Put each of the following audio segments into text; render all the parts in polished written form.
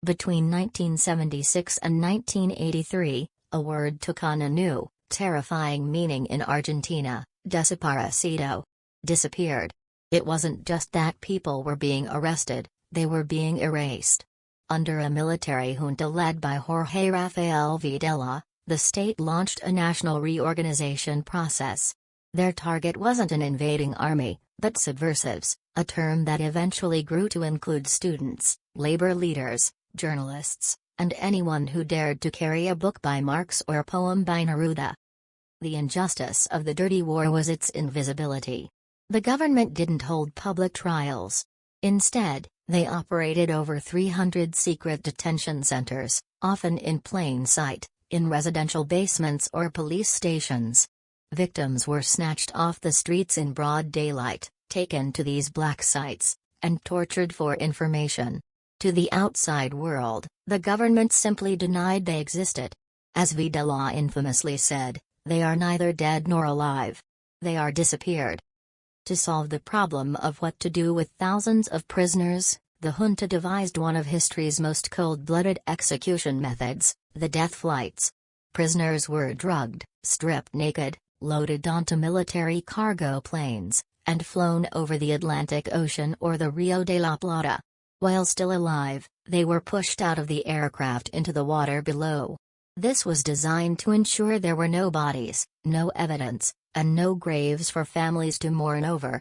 Between 1976 and 1983, a word took on a new, terrifying meaning in Argentina: desaparecido. Disappeared. It wasn't just that people were being arrested, they were being erased. Under a military junta led by Jorge Rafael Videla, the state launched a national reorganization process. Their target wasn't an invading army, but subversives, a term that eventually grew to include students, labor leaders, journalists, and anyone who dared to carry a book by Marx or a poem by Neruda. The injustice of the dirty war was its invisibility. The government didn't hold public trials. Instead, they operated over 300 secret detention centers, often in plain sight, in residential basements or police stations. Victims were snatched off the streets in broad daylight, taken to these black sites, and tortured for information. To the outside world, the government simply denied they existed. As Videla infamously said, "They are neither dead nor alive. They are disappeared." To solve the problem of what to do with thousands of prisoners, the junta devised one of history's most cold-blooded execution methods: the death flights. Prisoners were drugged, stripped naked, loaded onto military cargo planes, and flown over the Atlantic Ocean or the Rio de la Plata. While still alive, they were pushed out of the aircraft into the water below. This was designed to ensure there were no bodies, no evidence, and no graves for families to mourn over.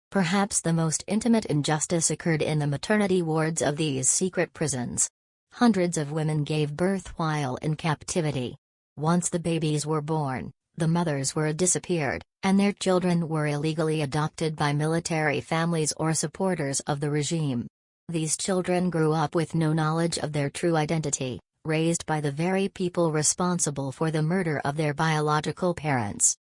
Perhaps the most intimate injustice occurred in the maternity wards of these secret prisons. Hundreds of women gave birth while in captivity. Once the babies were born, the mothers were disappeared, and their children were illegally adopted by military families or supporters of the regime. These children grew up with no knowledge of their true identity, raised by the very people responsible for the murder of their biological parents.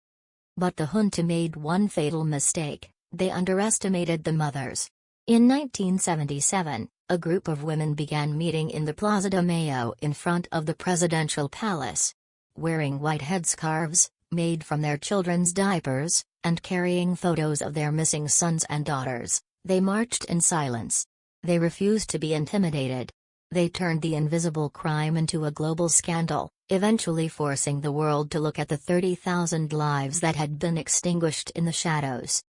But the junta made one fatal mistake: they underestimated the mothers. In 1977, a group of women began meeting in the Plaza de Mayo in front of the presidential palace. Wearing white headscarves, made from their children's diapers, and carrying photos of their missing sons and daughters, they marched in silence. They refused to be intimidated. They turned the invisible crime into a global scandal, eventually forcing the world to look at the 30,000 lives that had been extinguished in the shadows.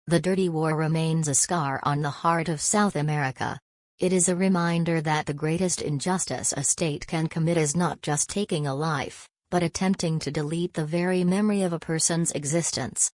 The dirty war remains a scar on the heart of South America. It is a reminder that the greatest injustice a state can commit is not just taking a life, but attempting to delete the very memory of a person's existence.